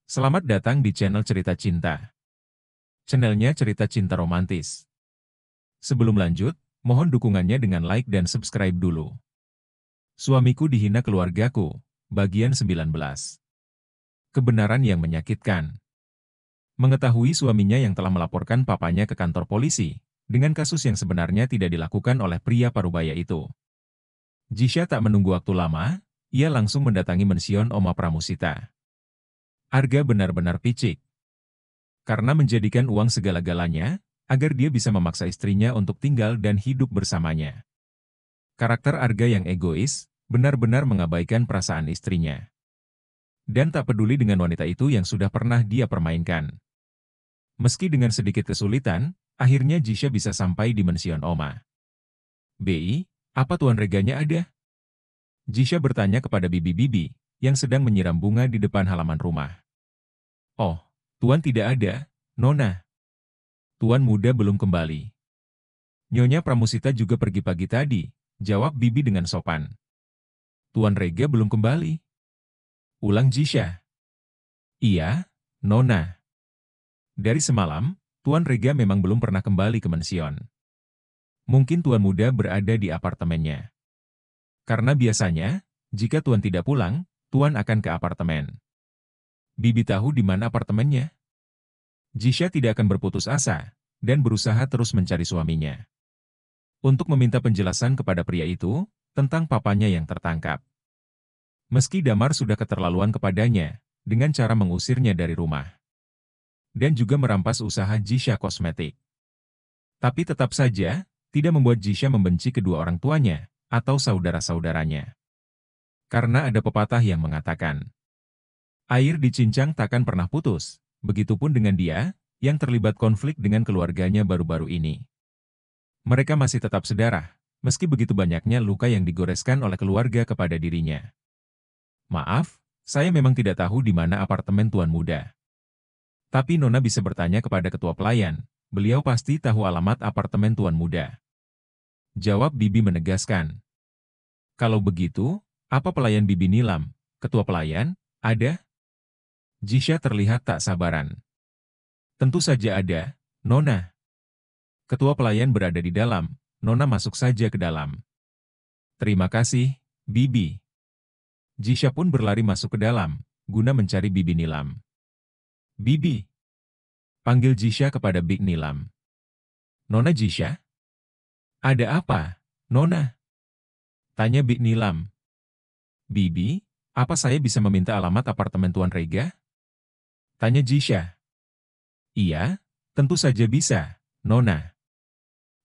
Selamat datang di channel Cerita Cinta. Channelnya cerita cinta romantis. Sebelum lanjut, mohon dukungannya dengan like dan subscribe dulu. Suamiku dihina keluargaku, bagian 19. Kebenaran yang menyakitkan. Mengetahui suaminya yang telah melaporkan papanya ke kantor polisi, dengan kasus yang sebenarnya tidak dilakukan oleh pria parubaya itu. Jisha tak menunggu waktu lama, ia langsung mendatangi mension Oma Pramusita. Arga benar-benar picik. Karena menjadikan uang segala-galanya, agar dia bisa memaksa istrinya untuk tinggal dan hidup bersamanya. Karakter Arga yang egois, benar-benar mengabaikan perasaan istrinya. Dan tak peduli dengan wanita itu yang sudah pernah dia permainkan. Meski dengan sedikit kesulitan, akhirnya Jisha bisa sampai di mension Oma. "Bi, apa Tuan Reganya ada?" Jisha bertanya kepada bibi-bibi, yang sedang menyiram bunga di depan halaman rumah. "Oh, Tuan tidak ada, Nona. Tuan muda belum kembali." "Nyonya Pramusita juga pergi pagi tadi," jawab bibi dengan sopan. "Tuan Rega belum kembali?" ulang Jisha. "Iya, Nona. Dari semalam, Tuan Rega memang belum pernah kembali ke mension. Mungkin Tuan muda berada di apartemennya. Karena biasanya, jika Tuan tidak pulang, Tuan akan ke apartemen." "Bibi tahu di mana apartemennya?" Jisha tidak akan berputus asa, dan berusaha terus mencari suaminya. Untuk meminta penjelasan kepada pria itu, tentang papanya yang tertangkap. Meski Damar sudah keterlaluan kepadanya, dengan cara mengusirnya dari rumah. Dan juga merampas usaha Jisha Kosmetik. Tapi tetap saja, tidak membuat Jisha membenci kedua orang tuanya, atau saudara-saudaranya. Karena ada pepatah yang mengatakan, air dicincang takkan pernah putus, begitupun dengan dia, yang terlibat konflik dengan keluarganya baru-baru ini. Mereka masih tetap sedarah, meski begitu banyaknya luka yang digoreskan oleh keluarga kepada dirinya. "Maaf, saya memang tidak tahu di mana apartemen Tuan Muda. Tapi Nona bisa bertanya kepada ketua pelayan, beliau pasti tahu alamat apartemen Tuan Muda." Jawab bibi menegaskan. "Kalau begitu, apa pelayan bibi Nilam, ketua pelayan, ada?" Jisha terlihat tak sabaran. "Tentu saja ada, Nona. Ketua pelayan berada di dalam, Nona masuk saja ke dalam." "Terima kasih, bibi." Jisha pun berlari masuk ke dalam, guna mencari bibi Nilam. "Bibi," panggil Jisha kepada Big Nilam. "Nona Jisha?" "Ada apa, Nona?" tanya Big Nilam. "Bibi, apa saya bisa meminta alamat apartemen Tuan Rega?" tanya Jisha. "Iya, tentu saja bisa, Nona."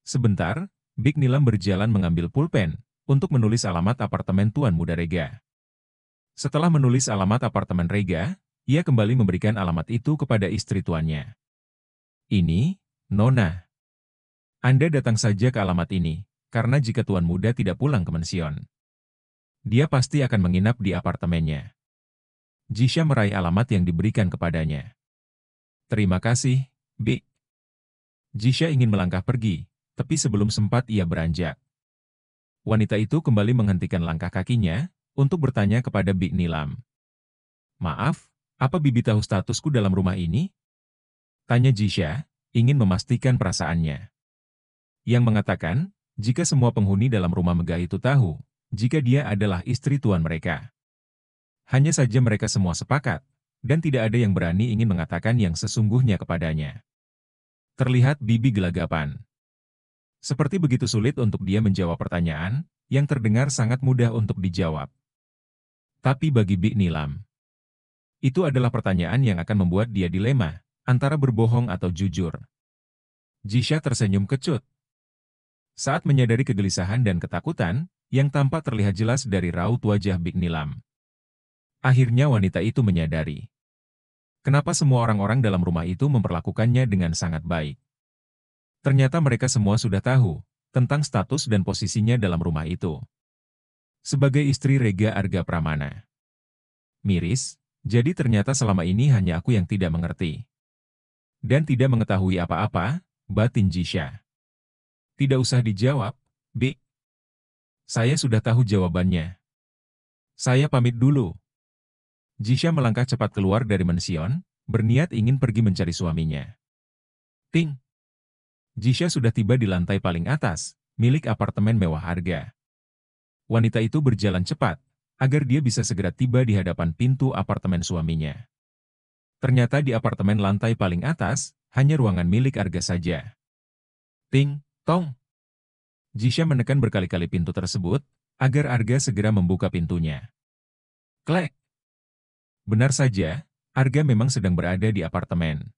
Sebentar, Big Nilam berjalan mengambil pulpen, untuk menulis alamat apartemen Tuan Muda Rega. Setelah menulis alamat apartemen Rega, ia kembali memberikan alamat itu kepada istri tuannya. "Ini, Nona. Anda datang saja ke alamat ini, karena jika Tuan Muda tidak pulang ke mension, dia pasti akan menginap di apartemennya." Jisha meraih alamat yang diberikan kepadanya. "Terima kasih, Big." Jisha ingin melangkah pergi, tapi sebelum sempat ia beranjak. Wanita itu kembali menghentikan langkah kakinya, untuk bertanya kepada Big Nilam. "Maaf, apa bibi tahu statusku dalam rumah ini?" tanya Jisha, ingin memastikan perasaannya. Yang mengatakan, jika semua penghuni dalam rumah megah itu tahu, jika dia adalah istri tuan mereka. Hanya saja mereka semua sepakat, dan tidak ada yang berani ingin mengatakan yang sesungguhnya kepadanya. Terlihat bibi gelagapan. Seperti begitu sulit untuk dia menjawab pertanyaan, yang terdengar sangat mudah untuk dijawab. Tapi bagi Big Nilam, itu adalah pertanyaan yang akan membuat dia dilema, antara berbohong atau jujur. Jisha tersenyum kecut. Saat menyadari kegelisahan dan ketakutan, yang tampak terlihat jelas dari raut wajah Big Nilam. Akhirnya wanita itu menyadari. Kenapa semua orang-orang dalam rumah itu memperlakukannya dengan sangat baik. Ternyata mereka semua sudah tahu, tentang status dan posisinya dalam rumah itu. Sebagai istri Rega Arga Pramana. Miris, jadi ternyata selama ini hanya aku yang tidak mengerti. Dan tidak mengetahui apa-apa, batin Jisha. "Tidak usah dijawab, Big. Saya sudah tahu jawabannya. Saya pamit dulu." Jisha melangkah cepat keluar dari mansion, berniat ingin pergi mencari suaminya. Ting! Jisha sudah tiba di lantai paling atas, milik apartemen mewah harga. Wanita itu berjalan cepat, agar dia bisa segera tiba di hadapan pintu apartemen suaminya. Ternyata di apartemen lantai paling atas, hanya ruangan milik Arga saja. Ting! Tong! Jisha menekan berkali-kali pintu tersebut, agar Arga segera membuka pintunya. Klek! Benar saja, Arga memang sedang berada di apartemen.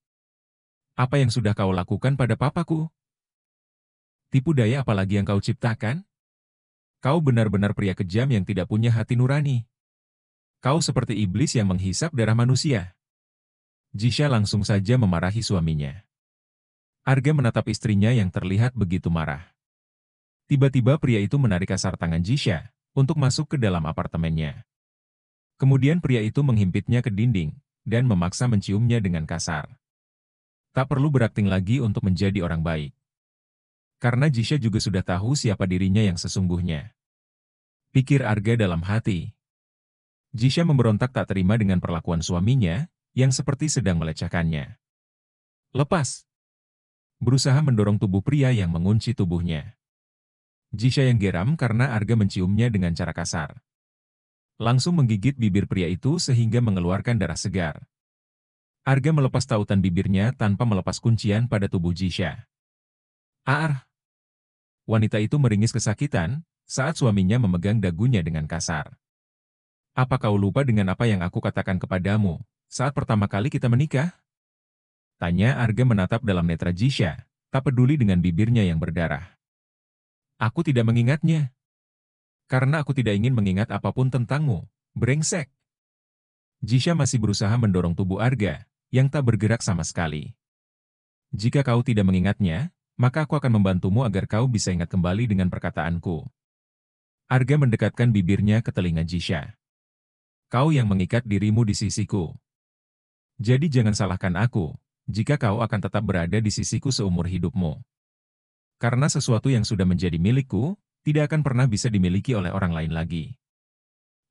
Apa yang sudah kau lakukan pada papaku? Tipu daya apalagi yang kau ciptakan? Kau benar-benar pria kejam yang tidak punya hati nurani. Kau seperti iblis yang menghisap darah manusia. Jisha langsung saja memarahi suaminya. Arga menatap istrinya yang terlihat begitu marah. Tiba-tiba pria itu menarik kasar tangan Jisha untuk masuk ke dalam apartemennya. Kemudian pria itu menghimpitnya ke dinding dan memaksa menciumnya dengan kasar. Tak perlu berakting lagi untuk menjadi orang baik. Karena Jisha juga sudah tahu siapa dirinya yang sesungguhnya. Pikir Arga dalam hati. Jisha memberontak tak terima dengan perlakuan suaminya yang seperti sedang melecehkannya. Lepas! Berusaha mendorong tubuh pria yang mengunci tubuhnya. Jisha yang geram karena Arga menciumnya dengan cara kasar. Langsung menggigit bibir pria itu sehingga mengeluarkan darah segar. Arga melepas tautan bibirnya tanpa melepas kuncian pada tubuh Jisha. Ar! Wanita itu meringis kesakitan saat suaminya memegang dagunya dengan kasar. Apa kau lupa dengan apa yang aku katakan kepadamu saat pertama kali kita menikah? Tanya Arga menatap dalam netra Jisha, tak peduli dengan bibirnya yang berdarah. Aku tidak mengingatnya. Karena aku tidak ingin mengingat apapun tentangmu, brengsek. Jisha masih berusaha mendorong tubuh Arga, yang tak bergerak sama sekali. Jika kau tidak mengingatnya, maka aku akan membantumu agar kau bisa ingat kembali dengan perkataanku. Arga mendekatkan bibirnya ke telinga Jisha. Kau yang mengikat dirimu di sisiku. Jadi jangan salahkan aku, jika kau akan tetap berada di sisiku seumur hidupmu. Karena sesuatu yang sudah menjadi milikku, tidak akan pernah bisa dimiliki oleh orang lain lagi.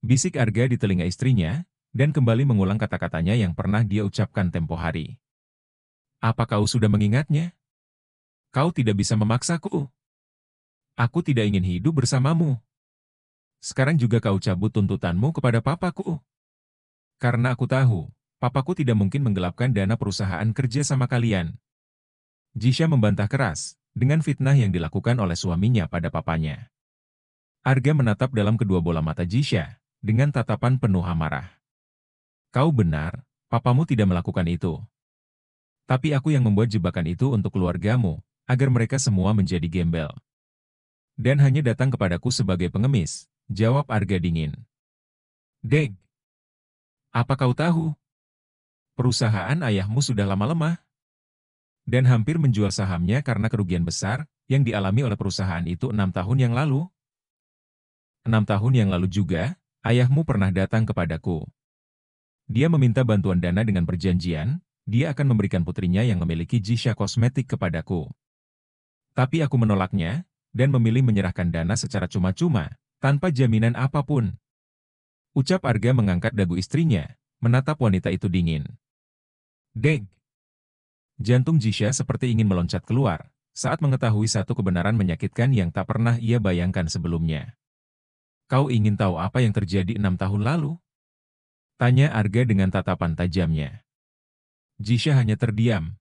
Bisik Arga di telinga istrinya, dan kembali mengulang kata-katanya yang pernah dia ucapkan tempo hari. Apa kau sudah mengingatnya? Kau tidak bisa memaksaku. Aku tidak ingin hidup bersamamu. Sekarang juga kau cabut tuntutanmu kepada papaku. Karena aku tahu, papaku tidak mungkin menggelapkan dana perusahaan kerja sama kalian. Jisha membantah keras, dengan fitnah yang dilakukan oleh suaminya pada papanya. Arga menatap dalam kedua bola mata Jisha, dengan tatapan penuh amarah. Kau benar, papamu tidak melakukan itu. Tapi aku yang membuat jebakan itu untuk keluargamu, agar mereka semua menjadi gembel. Dan hanya datang kepadaku sebagai pengemis, jawab Arga dingin. Deg, apa kau tahu? Perusahaan ayahmu sudah lama lemah. Dan hampir menjual sahamnya karena kerugian besar yang dialami oleh perusahaan itu 6 tahun yang lalu. 6 tahun yang lalu juga, ayahmu pernah datang kepadaku. Dia meminta bantuan dana dengan perjanjian, dia akan memberikan putrinya yang memiliki Jisha Kosmetik kepadaku. Tapi aku menolaknya, dan memilih menyerahkan dana secara cuma-cuma, tanpa jaminan apapun. Ucap Arga mengangkat dagu istrinya, menatap wanita itu dingin. Deg! Jantung Jisha seperti ingin meloncat keluar, saat mengetahui satu kebenaran menyakitkan yang tak pernah ia bayangkan sebelumnya. Kau ingin tahu apa yang terjadi 6 tahun lalu? Tanya Arga dengan tatapan tajamnya. Jisha hanya terdiam.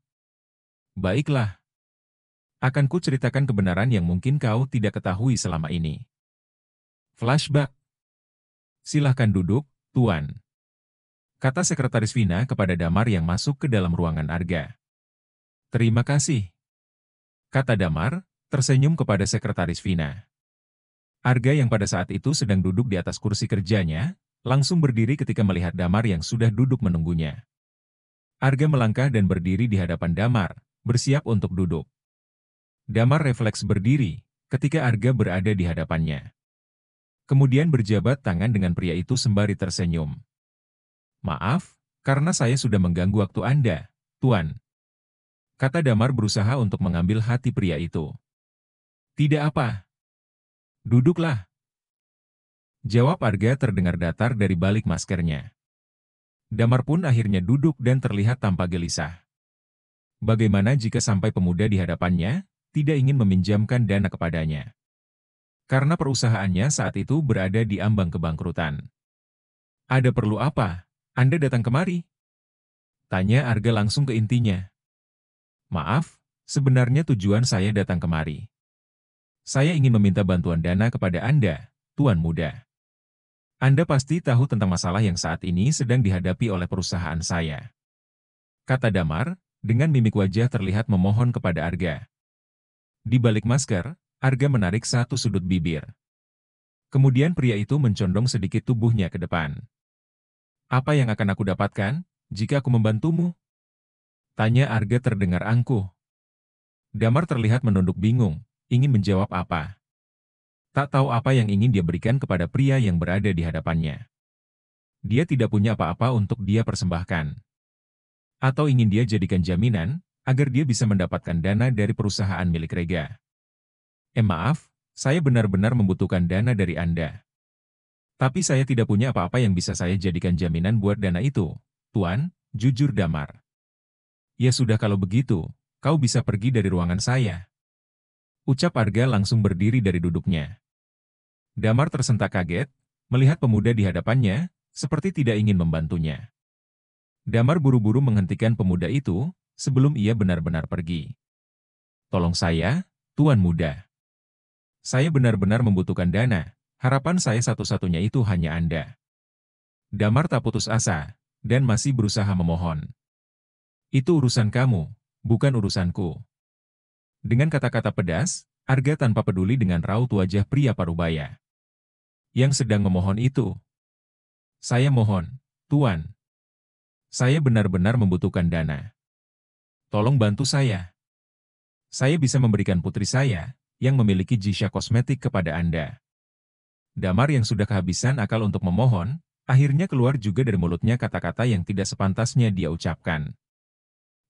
Baiklah. Akan ku ceritakan kebenaran yang mungkin kau tidak ketahui selama ini. Flashback. Silahkan duduk, Tuan. Kata Sekretaris Vina kepada Damar yang masuk ke dalam ruangan Arga. Terima kasih. Kata Damar, tersenyum kepada Sekretaris Vina. Arga yang pada saat itu sedang duduk di atas kursi kerjanya, langsung berdiri ketika melihat Damar yang sudah duduk menunggunya. Arga melangkah dan berdiri di hadapan Damar, bersiap untuk duduk. Damar refleks berdiri, ketika Arga berada di hadapannya. Kemudian berjabat tangan dengan pria itu sembari tersenyum. Maaf, karena saya sudah mengganggu waktu Anda, Tuan. Kata Damar berusaha untuk mengambil hati pria itu. Tidak apa. Duduklah. Jawab Arga terdengar datar dari balik maskernya. Damar pun akhirnya duduk dan terlihat tanpa gelisah. Bagaimana jika sampai pemuda di hadapannya tidak ingin meminjamkan dana kepadanya? Karena perusahaannya saat itu berada di ambang kebangkrutan. Ada perlu apa? Anda datang kemari? Tanya Arga langsung ke intinya. Maaf, sebenarnya tujuan saya datang kemari. Saya ingin meminta bantuan dana kepada Anda, Tuan Muda. Anda pasti tahu tentang masalah yang saat ini sedang dihadapi oleh perusahaan saya. Kata Damar, dengan mimik wajah terlihat memohon kepada Arga. Di balik masker, Arga menarik satu sudut bibir. Kemudian pria itu mencondong sedikit tubuhnya ke depan. Apa yang akan aku dapatkan jika aku membantumu? Tanya Arga terdengar angkuh. Damar terlihat menunduk bingung, ingin menjawab apa. Tak tahu apa yang ingin dia berikan kepada pria yang berada di hadapannya. Dia tidak punya apa-apa untuk dia persembahkan. Atau ingin dia jadikan jaminan, agar dia bisa mendapatkan dana dari perusahaan milik Rega. Maaf, saya benar-benar membutuhkan dana dari Anda. Tapi saya tidak punya apa-apa yang bisa saya jadikan jaminan buat dana itu, Tuan, jujur Damar. Ya sudah kalau begitu, kau bisa pergi dari ruangan saya. Ucap Arga langsung berdiri dari duduknya. Damar tersentak kaget, melihat pemuda di hadapannya, seperti tidak ingin membantunya. Damar buru-buru menghentikan pemuda itu, sebelum ia benar-benar pergi. Tolong saya, Tuan Muda. Saya benar-benar membutuhkan dana, harapan saya satu-satunya itu hanya Anda. Damar tak putus asa, dan masih berusaha memohon. Itu urusan kamu, bukan urusanku. Dengan kata-kata pedas, Arga tanpa peduli dengan raut wajah pria parubaya yang sedang memohon itu. Saya mohon, Tuan. Saya benar-benar membutuhkan dana. Tolong bantu saya. Saya bisa memberikan putri saya, yang memiliki Jisha kosmetik kepada Anda. Damar yang sudah kehabisan akal untuk memohon, akhirnya keluar juga dari mulutnya kata-kata yang tidak sepantasnya dia ucapkan.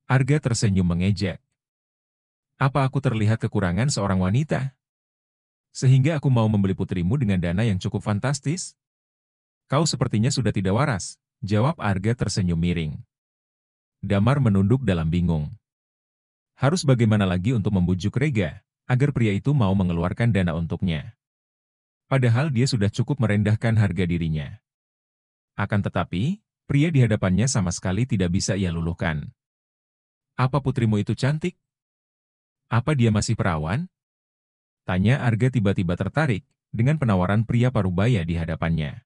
Arga tersenyum mengejek. Apa aku terlihat kekurangan seorang wanita? Sehingga aku mau membeli putrimu dengan dana yang cukup fantastis? Kau sepertinya sudah tidak waras, jawab Arga tersenyum miring. Damar menunduk dalam bingung. Harus bagaimana lagi untuk membujuk Rega, agar pria itu mau mengeluarkan dana untuknya. Padahal dia sudah cukup merendahkan harga dirinya. Akan tetapi, pria di hadapannya sama sekali tidak bisa ia luluhkan. Apa putrimu itu cantik? Apa dia masih perawan? Tanya Arga tiba-tiba tertarik dengan penawaran pria parubaya di hadapannya.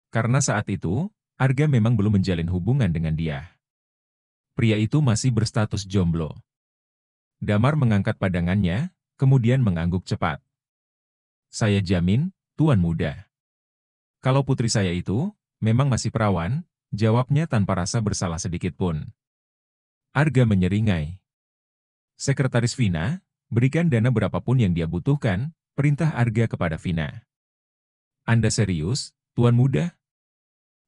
Karena saat itu, Arga memang belum menjalin hubungan dengan dia. Pria itu masih berstatus jomblo. Damar mengangkat pandangannya, kemudian mengangguk cepat. Saya jamin, Tuan Muda. Kalau putri saya itu memang masih perawan, jawabnya tanpa rasa bersalah sedikit pun. Arga menyeringai. Sekretaris Vina, berikan dana berapapun yang dia butuhkan, perintah Arga kepada Vina. Anda serius, Tuan Muda?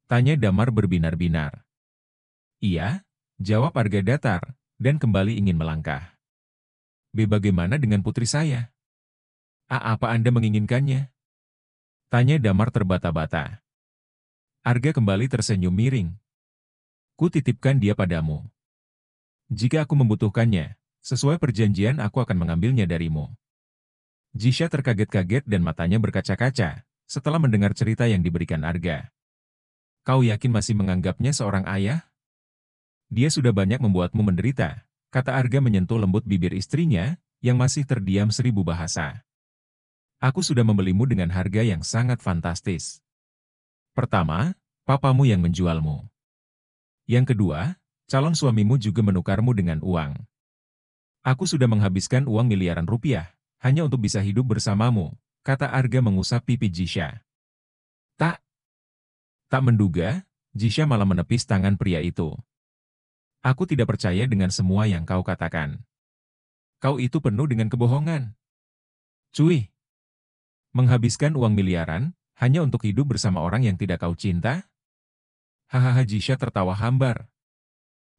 Tanya Damar berbinar-binar. Iya, jawab Arga datar, dan kembali ingin melangkah. Bagaimana dengan putri saya? Apa Anda menginginkannya? Tanya Damar terbata-bata. Arga kembali tersenyum miring. Ku titipkan dia padamu. Jika aku membutuhkannya, sesuai perjanjian aku akan mengambilnya darimu. Jisha terkaget-kaget dan matanya berkaca-kaca, setelah mendengar cerita yang diberikan Arga. Kau yakin masih menganggapnya seorang ayah? Dia sudah banyak membuatmu menderita, kata Arga menyentuh lembut bibir istrinya, yang masih terdiam 1000 bahasa. Aku sudah membelimu dengan harga yang sangat fantastis. Pertama, papamu yang menjualmu. Yang kedua, calon suamimu juga menukarmu dengan uang. Aku sudah menghabiskan uang miliaran rupiah, hanya untuk bisa hidup bersamamu, kata Arga mengusap pipi Jisha. Tak menduga, Jisha malah menepis tangan pria itu. Aku tidak percaya dengan semua yang kau katakan. Kau itu penuh dengan kebohongan. Cuy, menghabiskan uang miliaran, hanya untuk hidup bersama orang yang tidak kau cinta? Hahaha Jisha tertawa hambar.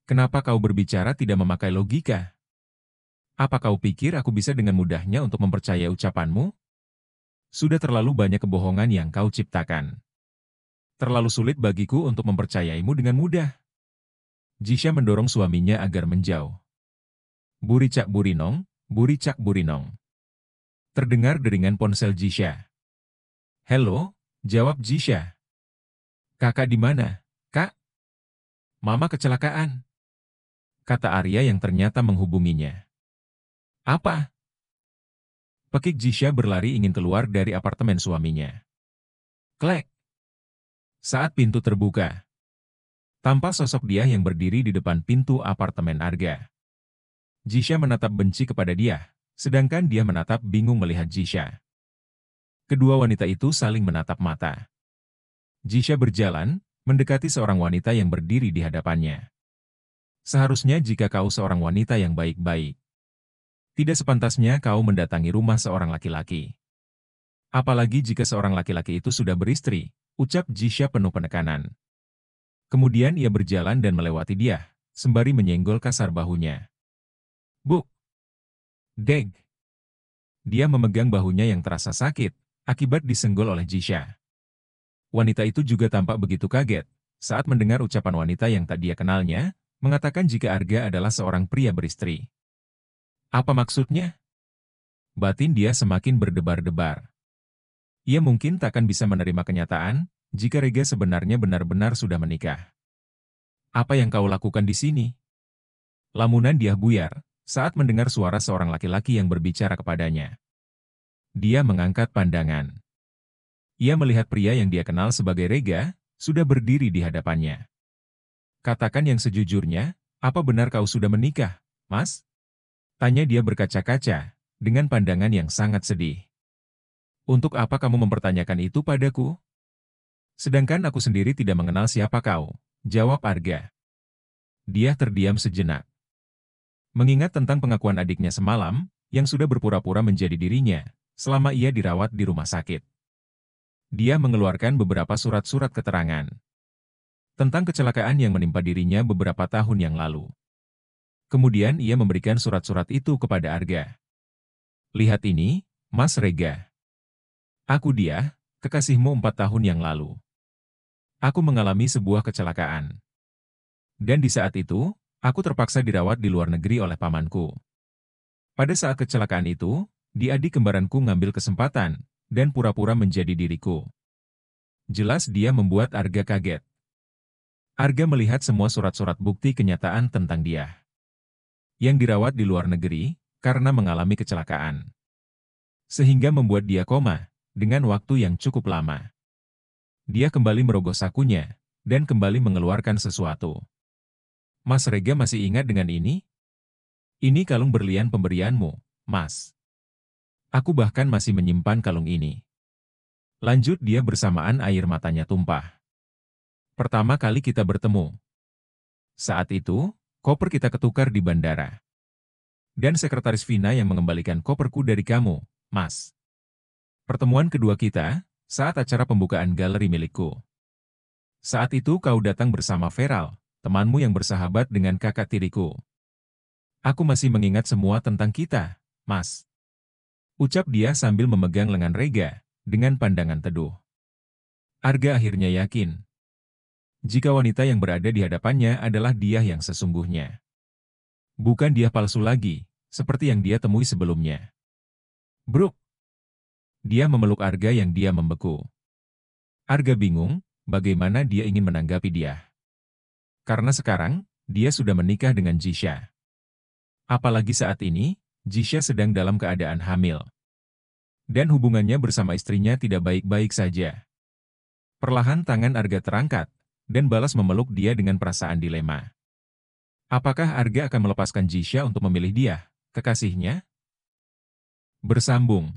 Kenapa kau berbicara tidak memakai logika? Apa kau pikir aku bisa dengan mudahnya untuk mempercayai ucapanmu? Sudah terlalu banyak kebohongan yang kau ciptakan. Terlalu sulit bagiku untuk mempercayaimu dengan mudah. Jisha mendorong suaminya agar menjauh. Buricak burinong, buricak burinong. Terdengar deringan ponsel Jisha. Halo, jawab Jisha. Kakak di mana, Kak? Mama kecelakaan, kata Arya yang ternyata menghubunginya. Apa? Pekik Jisha berlari ingin keluar dari apartemen suaminya. Klek. Saat pintu terbuka, tampak sosok dia yang berdiri di depan pintu apartemen Arga. Jisha menatap benci kepada dia, sedangkan dia menatap bingung melihat Jisha. Kedua wanita itu saling menatap mata. Jisha berjalan, mendekati seorang wanita yang berdiri di hadapannya. Seharusnya jika kau seorang wanita yang baik-baik, tidak sepantasnya kau mendatangi rumah seorang laki-laki. Apalagi jika seorang laki-laki itu sudah beristri, ucap Jisha penuh penekanan. Kemudian ia berjalan dan melewati dia, sembari menyenggol kasar bahunya. Buk! Deg! Dia memegang bahunya yang terasa sakit, akibat disenggol oleh Jisha. Wanita itu juga tampak begitu kaget, saat mendengar ucapan wanita yang tak dia kenalnya, mengatakan jika Arga adalah seorang pria beristri. Apa maksudnya? Batin dia semakin berdebar-debar. Ia mungkin takkan bisa menerima kenyataan, jika Rega sebenarnya benar-benar sudah menikah. Apa yang kau lakukan di sini? Lamunan dia buyar, saat mendengar suara seorang laki-laki yang berbicara kepadanya. Dia mengangkat pandangan. Ia melihat pria yang dia kenal sebagai Rega, sudah berdiri di hadapannya. Katakan yang sejujurnya, apa benar kau sudah menikah, Mas? Tanya dia berkaca-kaca, dengan pandangan yang sangat sedih. Untuk apa kamu mempertanyakan itu padaku? Sedangkan aku sendiri tidak mengenal siapa kau, jawab Arga. Dia terdiam sejenak. Mengingat tentang pengakuan adiknya semalam, yang sudah berpura-pura menjadi dirinya, selama ia dirawat di rumah sakit. Dia mengeluarkan beberapa surat-surat keterangan tentang kecelakaan yang menimpa dirinya beberapa tahun yang lalu. Kemudian ia memberikan surat-surat itu kepada Arga. Lihat ini, Mas Rega. Aku dia, kekasihmu 4 tahun yang lalu. Aku mengalami sebuah kecelakaan. Dan di saat itu, aku terpaksa dirawat di luar negeri oleh pamanku. Pada saat kecelakaan itu, adik kembaranku ngambil kesempatan, dan pura-pura menjadi diriku. Jelas dia membuat Arga kaget. Arga melihat semua surat-surat bukti kenyataan tentang dia. Yang dirawat di luar negeri, karena mengalami kecelakaan. Sehingga membuat dia koma, dengan waktu yang cukup lama. Dia kembali merogoh sakunya, dan kembali mengeluarkan sesuatu. Mas Rega masih ingat dengan ini? Ini kalung berlian pemberianmu, Mas. Aku bahkan masih menyimpan kalung ini. Lanjut dia bersamaan air matanya tumpah. Pertama kali kita bertemu. Saat itu, koper kita ketukar di bandara. Dan sekretaris Vina yang mengembalikan koperku dari kamu, Mas. Pertemuan kedua kita, saat acara pembukaan galeri milikku. Saat itu kau datang bersama Feral, temanmu yang bersahabat dengan kakak tiriku. Aku masih mengingat semua tentang kita, Mas. Ucap dia sambil memegang lengan Rega, dengan pandangan teduh. Arga akhirnya yakin. Jika wanita yang berada di hadapannya adalah dia yang sesungguhnya. Bukan dia palsu lagi, seperti yang dia temui sebelumnya. Bruk! Dia memeluk Arga yang dia membeku. Arga bingung, bagaimana dia ingin menanggapi dia. Karena sekarang, dia sudah menikah dengan Jisha. Apalagi saat ini, Jisha sedang dalam keadaan hamil. Dan hubungannya bersama istrinya tidak baik-baik saja. Perlahan tangan Arga terangkat, dan balas memeluk dia dengan perasaan dilema. Apakah Arga akan melepaskan Jisha untuk memilih dia, kekasihnya? Bersambung.